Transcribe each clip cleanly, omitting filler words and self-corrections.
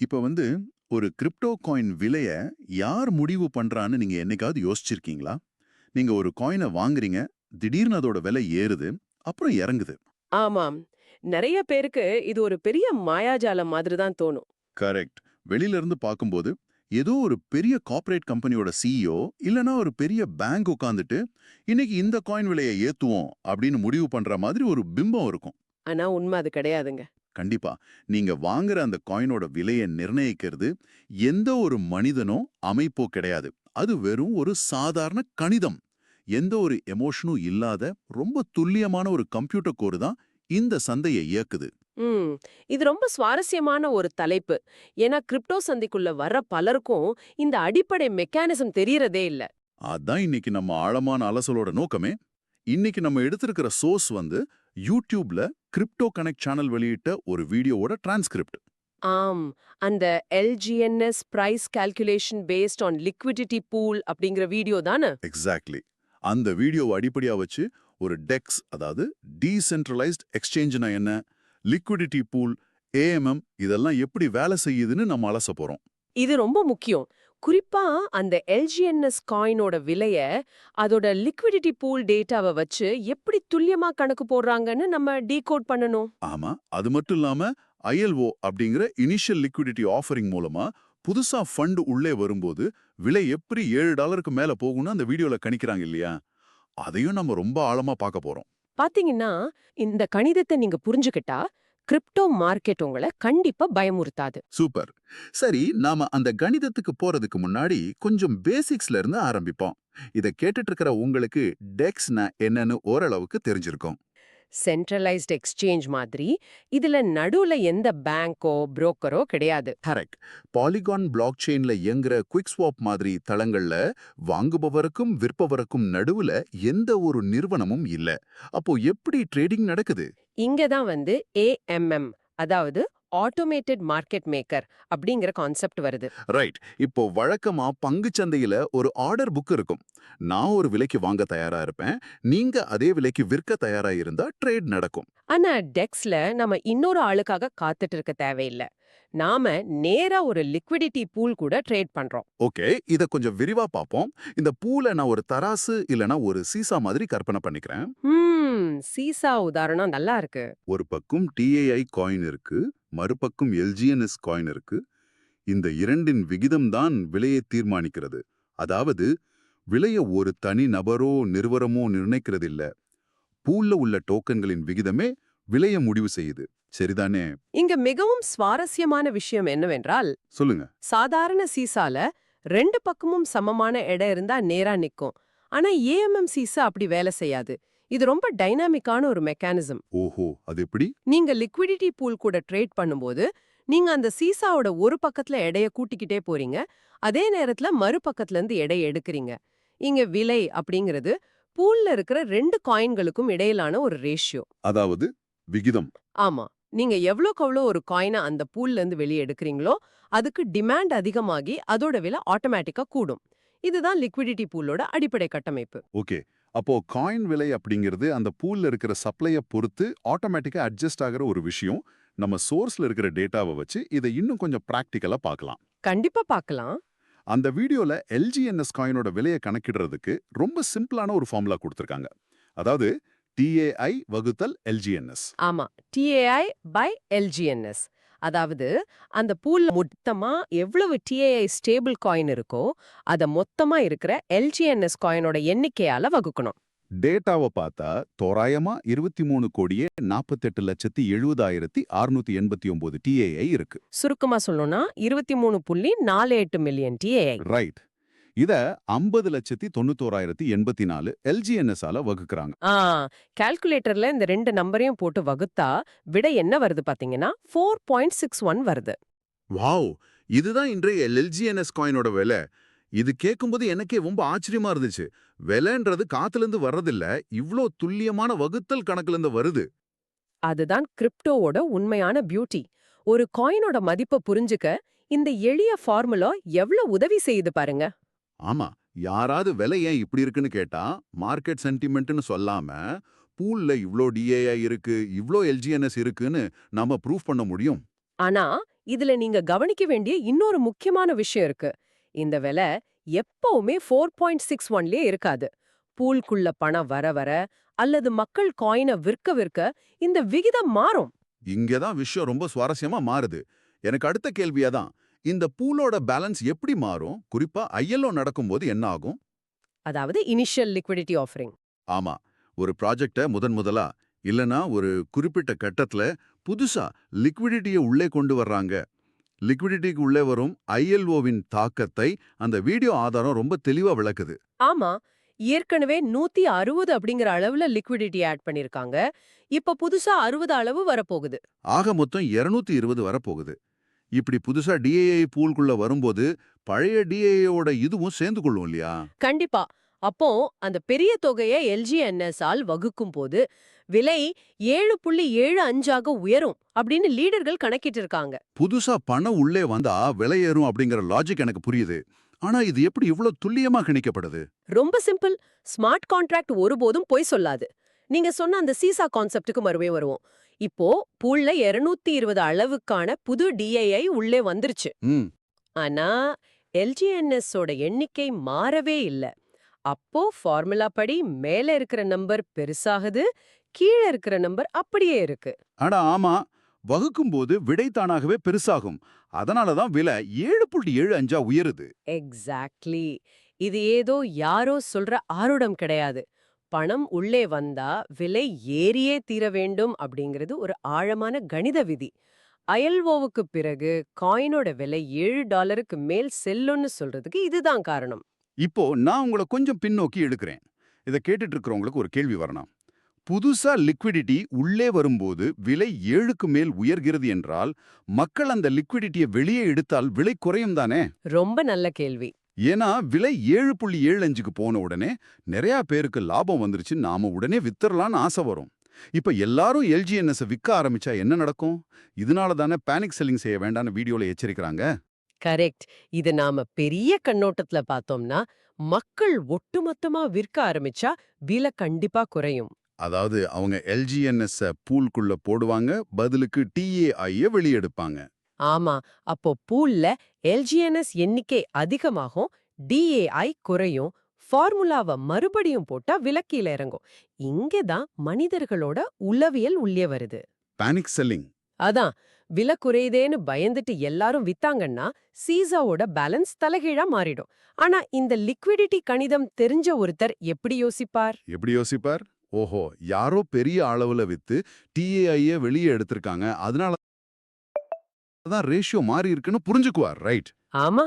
இப்ப ஒரு crypto coin விலைய யார் முடிவு பண்றான்னு நீங்க என்னைக்காவது யோசிச்சிருக்கீங்களா? நீங்க ஒரு காயின வாங்குறீங்க, திடீர்னு அதோட விலை ஏறுது, அப்புறம் இறங்குது. ஆமாம். நெறைய பேருக்கு இது ஒரு பெரிய மாயாஜாலம் மாதிரி தான் தோணும். கரெக்ட். வெளியில இருந்து பார்க்கும்போது, ஏதோ ஒரு பெரிய கார்ப்பரேட் கம்பெனியோட சிஇஓ இல்லனா ஒரு பெரிய பேங்க் உட்கார்ந்துட்டு, இன்னைக்கு இந்த காயின் விலைய ஏத்துவோம் அப்படின்னு முடிவு பண்ற மாதிரி ஒரு பிம்பம் இருக்கும். ஆனா உண்மை அது கிடையாதுங்க. கண்டிப்பா. நீங்க வாங்குற அந்த காயினோட விலைய நிர்ணயிக்கிறது எந்த ஒரு மனிதனோ, அமைப்போ கிடையாது. அது வெறும் ஒரு சாதாரண கணிதம். எந்த ஒரு எமோஷனும் இல்லாத ரொம்ப துல்லியமான ஒரு கம்ப்யூட்டர் கோடு தான் இந்த சந்தையை இயக்குது. ம். இது ரொம்ப சுவாரஸ்யமான ஒரு தலைப்பு. ஏன்னா கிரிப்டோ சந்தைக்குள்ள வர்ற பலருக்கும் இந்த அடிப்படை மெக்கானிசம் தெரியறதே இல்ல. அதான் இன்னைக்கு நம்ம ஆழமான அலசலோட நோக்கமே. இன்னைக்கு நம்ம எடுத்திருக்கிற சோர்ஸ் யூடியூப்ல கிரிப்டோ கனெக்ட் சேனல் வெளியிட்ட ஒரு வீடியோவோட டிரான்ஸ்கிரிப்ட். ஆம். அந்த LGNS price calculation based on liquidity pool அப்படிங்கிற வீடியோ தான? எக்ஸாக்ட்லி. அந்த வீடியோவை அடிப்படையா வச்சு ஒரு டெக்ஸ், அதாவது டீசென்ட்ரலைஸ்ட் எக்ஸ்சேஞ்ச்னா என்ன, லிக்விடிட்டி பூல், ஏஎம்எம் இதெல்லாம் எப்படி வேலை செய்யுதுன்னு நம்ம அலச போறோம். இது ரொம்ப முக்கியம். குறிப்பா அந்த எல்ஜிஎன்எஸ் காயினோட விலைய, அதோட லிக்விடிட்டி பூல் டேட்டாவ வச்சு எப்படி துல்லியமா கணக்கு போடுறாங்கன்னு நம்ம டீகோட் பண்ணணும். ஆமா, அது மட்டும் இல்லாம ஐஎல்ஓ அப்படிங்கிற இனிஷியல் லிக்விடிட்டி ஆஃபரிங் மூலமா புதுசா ஃபண்ட் உள்ளே வரும்போது விலை எப்படி $7 மேல போகும்னு அந்த வீடியோல கணிக்கிறாங்க இல்லையா? அதையும் நம்ம ரொம்ப ஆழமா பார்க்க போறோம். பாத்தீங்கன்னா, இந்த கணிதத்தை நீங்க புரிஞ்சுக்கிட்டா, கிரிப்டோ மார்க்கெட் உங்கள கண்டிப்பா பயமுறுத்தாது. சூப்பர். சரி, நாம அந்த கணிதத்துக்கு போறதுக்கு முன்னாடி கொஞ்சம் பேசிக்ஸ்ல இருந்து ஆரம்பிப்போம். இத கேட்டுட்டு இருக்கிற உங்களுக்கு டெக்ஸ்னா என்னன்னு ஓரளவுக்கு தெரிஞ்சிருக்கும். சென்ட்ரலைஸ்ட் எக்ஸ்சேஞ்ச் மாதிரி, இதுல நடுவுல எந்த பேங்கோ, புரோக்கரோ கிடையாது. கரெக்ட். பாலிகான் பிளாக் செயின்ல இயங்குற குவிக் ஸ்வாப் மாதிரி தளங்கள்ல வாங்குபவருக்கும் விற்பவருக்கும் நடுவுல எந்த ஒரு நிறுவனமும் இல்ல. அப்போ எப்படி ட்ரேடிங் நடக்குது? இங்க தான் வந்து ஏஎம்எம், அதாவது ஆட்டோமேட்டட் மார்க்கெட் மேக்கர் அப்படிங்கிற கான்செப்ட் வருது. ரைட். இப்போ வழக்கமா பங்குச் சந்தையில ஒரு ஆர்டர் புக் இருக்கும். நான் ஒரு விலைக்கு வாங்க தயாரா இருப்பேன். நீங்க அதே விலைக்கு விற்க தயாரா இருந்தா ட்ரேட் நடக்கும். ஆனா டெக்ஸ்ல நம்ம இன்னொரு ஆளுக்காக காத்துட்டு இருக்க தேவையில்ல. நாம நேரா ஒரு லிக்விடிட்டி பூல் கூட ட்ரேட் பண்றோம். ஓகே, இத கொஞ்சம் விரிவா பார்ப்போம். இந்த பூல நான் ஒரு தராசு இல்லனா ஒரு சீசா மாதிரி கற்பனை பண்ணிக்கிறேன். சீசா உதாரணம் நல்லா இருக்கு. ஒரு பக்கம் டிஏஐ காயின் இருக்கு, மறுபக்கம் எல்ஜிஎன்எஸ் காயின் இருக்கு. இந்த இரண்டின் விகிதம் தான் விலையை தீர்மானிக்கிறது. அதாவது விலைய ஒரு தனி நபரோ நிறுவனமோ நிர்ணயிக்கிறது இல்ல. பூல்ல உள்ள டோக்கன்களின் விகிதமே விலைய முடிவு செய்யுது. சரிதானே? இங்க மிகவும் சுவாரஸ்யமான விஷயம் என்னவென்றால், சொல்லுங்க. சாதாரண சீசால ரெண்டு பக்கமும் சமமான எடை இருந்தா நேரா நிக்கும். ஆனா ஏஎம்எம் சீசா அப்படி வேலை செய்யாது. இது ரொம்ப டைனாமிக்கான ஒரு மெக்கானிசம். ஓஹோ, அது எப்படி? நீங்க லிக்விடிட்டி பூல் கூட ட்ரேட் பண்ணும்போது, நீங்க அந்த சீசாவோட ஒரு பக்கத்துல எடைய கூட்டிக்கிட்டே போறீங்க. அதே நேரத்துல மறுபக்கத்துல இருந்து எடைய எடுக்கிறீங்க. இங்க விலை அப்படிங்கிறது பூல்ல இருக்கிற ரெண்டு காயின்களுக்கும் இடையிலான ஒரு ரேஷியோ. அதாவது விகிதம். ஆமா. நீங்க எவ்வளோக்கு ஒரு காயின அந்த பூல்ல இருந்து வெளிய எடுக்கிறீங்களோ, அதுக்கு டிமாண்ட் அதிகமாகி அதோட விலை ஆட்டோமேட்டிக்கா கூடும். இதுதான் லிக்விடிட்டி பூலோட அடிப்படை கட்டமைப்பு. ஓகே. அப்போ காயின் விலை அப்படிங்கிறது அந்த பூல்ல இருக்கிற சப்ளைய பொறுத்து ஆட்டோமேட்டிக்கா அட்ஜஸ்ட் ஆகுற ஒரு விஷயம். நம்ம சோர்ஸ்ல இருக்கிற டேட்டாவ வச்சு இதை இன்னும் கொஞ்சம் பிராக்டிகலா பார்க்கலாம். கண்டிப்பா பார்க்கலாம். அந்த வீடியோல எல்ஜிஎன்எஸ் காயினோட விலைய கணக்கிடுறதுக்கு ரொம்ப சிம்பிளான ஒரு ஃபார்முலா கொடுத்திருக்காங்க. அதாவது டிஏஐ வகுத்தல் எல்ஜிஎன்எஸ். ஆமா. TAI by LGNS. அதாவது அந்த பூல்ல மொத்தமா எவ்வளவு TAI ஸ்டேபிள் காயின் இருக்கோ, அத மொத்தமா இருக்கிற LGNS காயினோட எண்ணிக்கையால வகுக்கணும். டேட்டாவ பார்த்தா தோராயமா 23,70,70,689 டிஏஐ இருக்கு. சுருக்கமா சொல்லணும்னா 23.48 மில்லியன் TAI. ரைட். இத 50,91,084 எல்ஜிஎன்எஸ் ஆல வகுக்கறாங்க. ஆ கால்குலேட்டர்ல இந்த ரெண்டு நம்பரையும் போட்டு வகுத்தா விடை என்ன வருது பாத்தீங்கன்னா 4.61 வருது. வாவ்! இதுதான் இன்றைய எல்ஜிஎன்எஸ் காயினோட விலை. இது கேட்கும்போது எனக்கே ரொம்ப ஆச்சரியமா இருந்துச்சு. விலைன்றது காத்துலேருந்து வர்றதில்ல, இவ்ளோ துல்லியமான வகுத்தல் கணக்குலேருந்து வருது. அதுதான் கிரிப்டோவோட உண்மையான பியூட்டி. ஒரு காயினோட மதிப்பை புரிஞ்சுக்க இந்த எளிய ஃபார்முலா எவ்வளவு உதவி செய்யுது பாருங்க. ஆமா, யாராவது விலை ஏன் இப்படி இருக்குன்னு கேட்டா, மார்க்கெட் சென்டிமெண்ட்னு சொல்லாம, பூல்ல இவ்ளோ டிஏஐ இருக்கு, இவ்ளோ எல்ஜிஎன்எஸ் இருக்குன்னு நாம ப்ரூஃப் பண்ண முடியும். ஆனா இதுல நீங்க கவனிக்க வேண்டிய இன்னொரு முக்கியமான விஷயம் இருக்கு. இந்த விலை எப்பவுமே 4.61லயே இருக்காது. பூல்குள்ள பணம் வர வர அல்லது மக்கள் காயினை விற்க விற்க இந்த விகிதம் மாறும். இங்கதான் விஷயம் ரொம்ப சுவாரஸ்யமா மாறுது. எனக்கு அடுத்த கேள்வியா தான், இந்த பூலோட பேலன்ஸ் எப்படி மாறும்? குறிப்பா ஐஎல்ஓ நடக்கும்போது என்ன ஆகும்? அதாவது இனிஷியல் லிக்விடிட்டி ஆஃபரிங். ஆமா, ஒரு ப்ராஜெக்ட முதலா இல்லனா ஒரு குறிப்பிட்ட கட்டத்துல புதுசா லிக்விடிட்டிய உள்ளே கொண்டு வர்றாங்க. லிக்விடிட்டிக்கு உள்ளே வரும் ஐஎல்ஓவின் தாக்கத்தை அந்த வீடியோ ஆதாரம் ரொம்ப தெளிவா விளக்குது. ஆமா, ஏற்கனவே 160 அப்படிங்கிற அளவுல லிக்விடிட்டி ஆட் பண்ணிருக்காங்க. இப்ப புதுசா 60 அளவு வரப்போகுது. ஆக மொத்தம் 220 வரப்போகுது. இப்படி புதுசா டிஏஐ பூல்குள்ள வரும்போது பழைய டிஏஐயோட இதுவும் சேர்ந்து கொள்ளும் இல்லையா? கண்டிப்பா. அப்போ அந்த பெரிய தொகையை எல்ஜிஎன்எஸ் ஆல் வகுக்கும் போது விலை 7.75ஆக உயரும் அப்படின்னு லீடர்கள் கணக்கிட்டு இருக்காங்க. புதுசா பணம் உள்ளே வந்தா விலை ஏறும் அப்படிங்கிற லாஜிக் எனக்கு புரியுது. ஆனா இது எப்படி இவ்ளோ துல்லியமா கணிக்கப்படுது? ரொம்ப சிம்பிள். ஸ்மார்ட் கான்ட்ராக்ட் ஒருபோதும் பொய் சொல்லாது. நீங்க சொன்ன அந்த சீசா கான்செப்டுக்கு மறுபடியும் வருவோம். இப்போ பூல்ல 220 அளவுக்கான புது டிஐஐ உள்ளே வந்துருச்சு. ம். ஆனா எல்ஜிஎன்எஸ் ஓட எண்ணிக்கை மாறவே இல்ல. அப்போ ஃபார்முலா படி மேல இருக்கிற நம்பர் பெருசாகுது, கீழ இருக்கிற நம்பர் அப்படியே இருக்கு. ஆனா ஆமா, வகுக்கும்போது விடை தானாகவே பெருசாகும். அதனால தான் விலை 7.75 உயருது. எக்ஸாக்ட்லி. இது ஏதோ யாரோ சொல்ற ஆருடம் கிடையாது. பணம் உள்ளே வந்தா விலை ஏறியே தீர வேண்டும் அப்படிங்கிறது ஒரு ஆழமான கணித விதி. அயல்வோவுக்கு பிறகு காயினோட விலை $7க்கு மேல் செல்லும்னு சொல்றதுக்கு இதுதான் காரணம். இப்போ நான் உங்கள கொஞ்சம் பின்னோக்கி எடுக்கிறேன். இத கேட்டுட்டு இருக்கிறவங்களுக்கு ஒரு கேள்வி வரணும். புதுசா லிக்விடிட்டி உள்ளே வரும்போது விலை 7க்கு மேல் உயர்கிறது என்றால், மக்கள் அந்த லிக்விடிட்டிய வெளியே எடுத்தால் விலை குறையும் தானே? ரொம்ப நல்ல கேள்வி. ஏன்னா விலை 7.75க்கு போன உடனே நிறைய பேருக்கு லாபம் வந்துருச்சு, நாம உடனே வித்துறலாம்னு ஆசை வரும். இப்ப எல்லாரும் எல்ஜிஎன்எஸ் விற்க ஆரம்பிச்சா என்ன நடக்கும்? இதனால தானே பேனிக் செல்லிங் செய்ய வேண்டாம்னு வீடியோல எச்சரிக்கிறாங்க. கரெக்ட். இது நாம பெரிய கண்ணோட்டத்துல பார்த்தோம்னா, மக்கள் ஒட்டுமொத்தமா விற்க ஆரம்பிச்சா விலை கண்டிப்பா குறையும். அதாவது அவங்க எல்ஜிஎன்எஸ் பூல்குள்ள போடுவாங்க, பதிலுக்கு டிஏஐ வெளியெடுப்பாங்க. ஆமா. அப்போ பூல்ல எல்ஜிஎன்எஸ் எண்ணிக்கை அதிகமாகும், டிஏஐ குறையும். ஃபார்முலாவ மறுபடியும் போட்டா விலை கீழ இறங்கும். இங்க தான் மனிதர்களோட உளவியல் உள்ளே வருது. Panic selling. அதான் விலை குறையுதேன்னு பயந்துட்டு எல்லாரும் வித்தாங்கன்னா சீசாவோட பேலன்ஸ் தலைகீழா மாறிடும். ஆனா இந்த லிக்விடிட்டி கணிதம் தெரிஞ்ச ஒருத்தர் எப்படி யோசிப்பார்? எப்படி யோசிப்பார்? ஓஹோ, யாரோ பெரிய அளவுல வித்து டிஏஐ வெளியே எடுத்திருக்காங்க, அதனால தான் ரேஷியோ மாறி இருக்குன்னு புரிஞ்சுக்குவார். ரைட். ஆமா,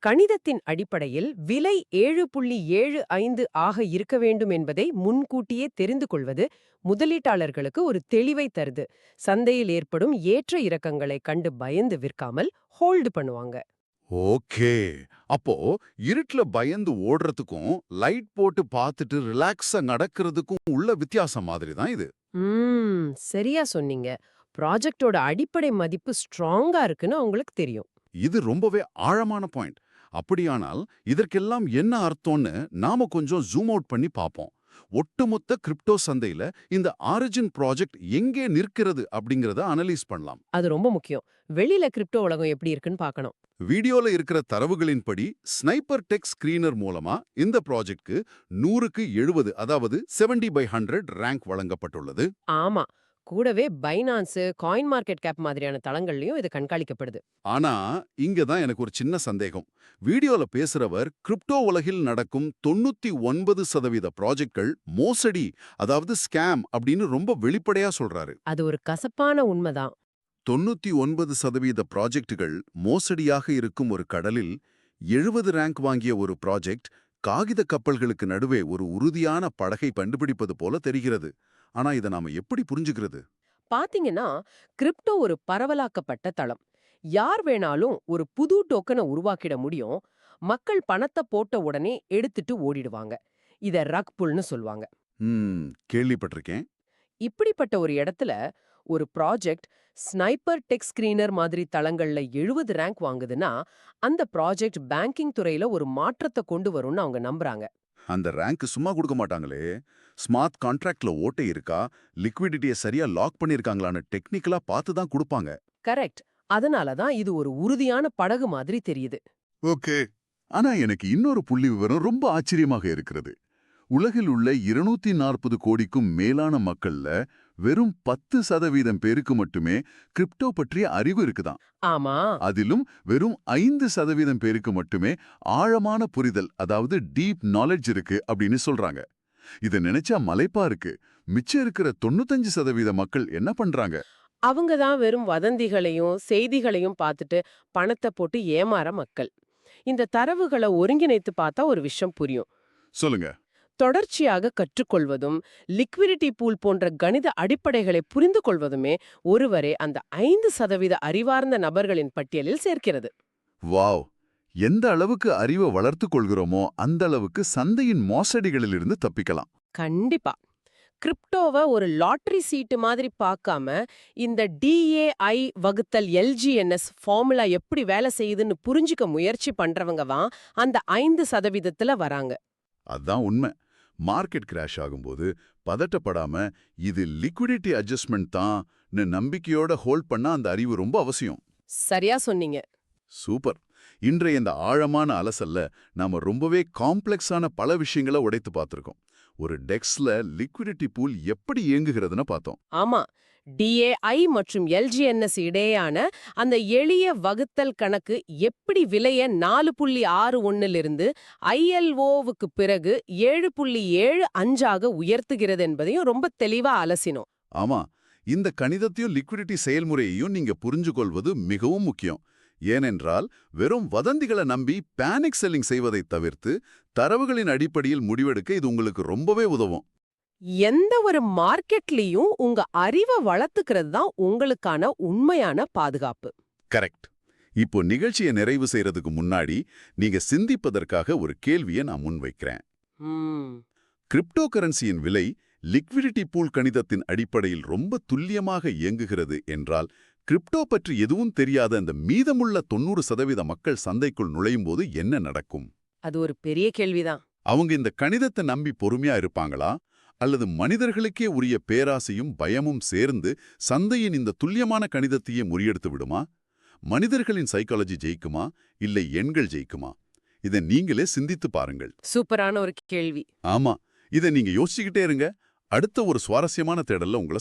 கணிதத்தின் அடிப்படையில் விலை 7.75 ஆக இருக்க வேண்டும் என்பதை முன்கூட்டியே தெரிந்து கொள்வது முதலீட்டாளர்களுக்கு ஒரு தெளிவை தருது. சந்தையில் ஏற்படும் ஏற்ற இறக்கங்களை கண்டு பயந்து விற்காமல் ஹோல்டு பண்ணுவாங்க. ஓகே. அப்போ இருட்டுல பயந்து ஓடுறதுக்கும் லைட் போட்டு பார்த்துட்டு ரிலாக்ஸா நடக்கிறதுக்கும் உள்ள வித்தியாசம் மாதிரி தான் இது. சரியா சொன்னீங்க. ப்ராஜெக்டோட அடிப்படை மதிப்பு ஸ்ட்ராங்கா இருக்குன்னு உங்களுக்கு தெரியும். இது ரொம்பவே ஆழமான பாயிண்ட். அப்படியானால் இதற்கெல்லாம் என்ன அர்த்தம்னு நாம கொஞ்சம் ஜூம் அவுட் பண்ணி பார்ப்போம். ஒட்டுமொத்த கிரிப்டோ சந்தையில இந்த ஆரிஜின் ப்ராஜெக்ட் எங்கே நிற்கிறது அப்படிங்கறத அனலைஸ் பண்ணலாம். அது ரொம்ப முக்கியம். வெளியில கிரிப்டோ உலகம் எப்படி இருக்குன்னு பார்க்கணும். வீடியோல இருக்கிற தரவுகளின்படி ஸ்னைப்பர் டெக் ஸ்கிரீனர் மூலமா இந்த ப்ராஜெக்ட்க்கு 100க்கு 70, அதாவது 70/100 ரேங்க் வழங்கப்பட்டுள்ளது. ஆமா. கூடவே பைனான்ஸ், காயின் மார்க்கெட் கேப் மாதிரியான தளங்கள்லயும் இது கண்காணிக்கப்படுது. ஆனா இங்க தான் எனக்கு ஒரு சின்ன சந்தேகம். வீடியோல பேசுறவர் கிரிப்டோ உலகில் நடக்கும் 99% ப்ராஜெக்ட்கள் மோசடி, அதாவது ஸ்கேம் அப்படின்னு ரொம்ப வெளிப்படையா சொல்றாரு. அது ஒரு கசப்பான உண்மைதான். 99% ப்ராஜெக்டுகள் மோசடியாக இருக்கும் ஒரு கடலில் 70 ரேங்க் வாங்கிய ஒரு ப்ராஜெக்ட் காகித கப்பல்களுக்கு நடுவே ஒரு உறுதியான படகை கண்டுபிடிப்பது போல தெரிகிறது. ஆனா இதை நாம எப்படி புரிஞ்சுக்கிறது? பாத்தீங்கன்னா, கிரிப்டோ ஒரு பரவலாக்கப்பட்ட தளம். யார் வேணாலும் ஒரு புது டோக்கனை உருவாக்கிட முடியும். மக்கள் பணத்தை போட்ட உடனே எடுத்துட்டு ஓடிடுவாங்க. இத ரக் புல்னு சொல்லுவாங்க. கேள்விப்பட்டிருக்கேன். இப்படிப்பட்ட ஒரு இடத்துல ஒரு ப்ராஜெக்ட் ஸ்னைப்பர் டெக் ஸ்கிரீனர் மாதிரி தளங்கள்ல 70 ரேங்க் வாங்குதுன்னா, அந்த ப்ராஜெக்ட் பேங்கிங் துறையில ஒரு மாற்றத்தை கொண்டு வரும்னு அவங்க நம்புறாங்க. அந்த ரேங்க் சும்மா கொடுக்க மாட்டாங்களே. ஸ்மார்ட் கான்ட்ராக்ட்ல ஓட்டை இருக்கா, லிக்விடிட்டியை சரியா லாக் பண்ணிருக்காங்களான்னு டெக்னிக்கலா பார்த்து தான் கொடுப்பாங்க. கரெக்ட். அதனால தான் இது ஒரு உறுதியான படகு மாதிரி தெரியுது. ஓகே. ஆனா எனக்கு இன்னொரு புள்ளி விவரம் ரொம்ப ஆச்சரியமாக இருக்கிறது. உலகில் உள்ள 240 கோடிக்கும் மேலான மக்கள்ல வெறும் 10% பேருக்கு மட்டுமே கிரிப்டோ பற்றிய அறிவு இருக்குதாம். ஆமா. அதிலும் வெறும் 5% பேருக்கு மட்டுமே ஆழமான புரிதல், அதாவது டீப் நாலேஜ் இருக்கு அப்படின்னு சொல்றாங்க. இத நினைச்சா மலைப்பா இருக்கு. மிச்சம் இருக்கிற 95% மக்கள் என்ன பண்றாங்க? அவங்க தான் வெறும் வதந்திகளையும் செய்திகளையும் பார்த்துட்டு பணத்தை போட்டு ஏமாற மக்கள். இந்த தரவுகளை ஒருங்கிணைத்து பார்த்தா ஒரு விஷயம் புரியும். சொல்லுங்க. தொடர்ச்சியாக கற்றுக்கொள்வதும் லிக்விடிட்டி பூல் போன்ற கணித அடிப்படைகளை புரிந்து கொள்வதுமே ஒருவரை அந்த 5% அறிவார்ந்த நபர்களின் பட்டியலில் சேர்க்கிறது. வாவ்! எந்த அளவுக்கு அறிவை வளர்த்துக் கொள்கிறோமோ அந்த அளவுக்கு சந்தையின் மோசடிகளிலிருந்து தப்பிக்கலாம். கண்டிப்பா. கிரிப்டோவை ஒரு லாட்டரி சீட்டு மாதிரி பார்க்காம, இந்த DAI வகுத்தல் LGNS ஃபார்முலா எப்படி வேலை செய்யுதுன்னு புரிஞ்சுக்க முயற்சி பண்றவங்க தான் அந்த 5%த்துல வராங்க. அதான் உண்மை. மார்க்கெட் கிராஷ் ஆகும்போது பதட்டப்படாம இது லிக்விடிட்டி அட்ஜஸ்ட்மெண்ட் தான்னு நம்பிக்கையோட ஹோல்ட் பண்ணா அந்த அறிவு ரொம்ப அவசியம். சரியா சொன்னீங்க. சூப்பர். இன்றைய இந்த ஆழமான அலசல்ல நாம ரொம்பவே காம்ப்ளெக்ஸான பல விஷயங்களை உடைத்து பார்த்திருக்கோம். ஒரு டெக்ஸ்ல லிக்விடிட்டி பூல் எப்படி இயங்குகிறதுன்னு பார்த்தோம். ஆமா. DAI மற்றும் LGNS இடையேயான அந்த எளிய வகுத்தல் கணக்கு எப்படி விலைய 4.61லிருந்து ILOவுக்கு பிறகு 7.75ஆக உயர்த்துகிறது என்பதையும் ரொம்ப தெளிவா அலசினோம். ஆமா, இந்த கணிதத்தையும் லிக்விடிட்டி செயல்முறையையும் நீங்க புரிஞ்சுகொள்வது மிகவும் முக்கியம். ஏனென்றால் வெறும் வதந்திகளை நம்பி பேனிக் செல்லிங் செய்வதை தவிர்த்து தரவுகளின் அடிப்படையில் முடிவெடுக்க இது உங்களுக்கு ரொம்பவே உதவும். எந்த ஒரு மார்க்கெட்லயும் உங்க அறிவை வளர்த்துக்கிறது தான் உங்களுக்கான உண்மையான பாதுகாப்பு. கரெக்ட். இப்போ நிகழ்ச்சியை நிறைவு செய்யறதுக்கு முன்னாடி நீங்க சிந்திப்பதற்காக ஒரு கேள்வியை நான் முன்வைக்கிறேன். கிரிப்டோ கரன்சியின் விலை லிக்விடிட்டி பூல் கணிதத்தின் அடிப்படையில் ரொம்ப துல்லியமாக இயங்குகிறது என்றால், கிரிப்டோ பற்றி எதுவும் தெரியாத அந்த மீதமுள்ள 90% மக்கள் சந்தைக்குள் நுழையும் போது என்ன நடக்கும்? அது ஒரு பெரிய கேள்விதான். அவங்க இந்த கணிதத்தை நம்பி பொறுமையா இருப்பாங்களா? அல்லது மனிதர்களுக்கே உரிய பேராசையும் பயமும் சேர்ந்து சந்தையின் இந்த துல்லியமான கணிதத்தையே முறியெடுத்து விடுமா? மனிதர்களின் சைக்காலஜி ஜெயிக்குமா? இல்லை எண்கள் ஜெயிக்குமா? இதை நீங்களே சிந்தித்து பாருங்கள். சூப்பரான ஒரு கேள்வி. ஆமா, இதை நீங்க யோசிச்சுக்கிட்டே இருங்க. அடுத்த ஒரு சுவாரஸ்யமான தேடல்ல உங்களை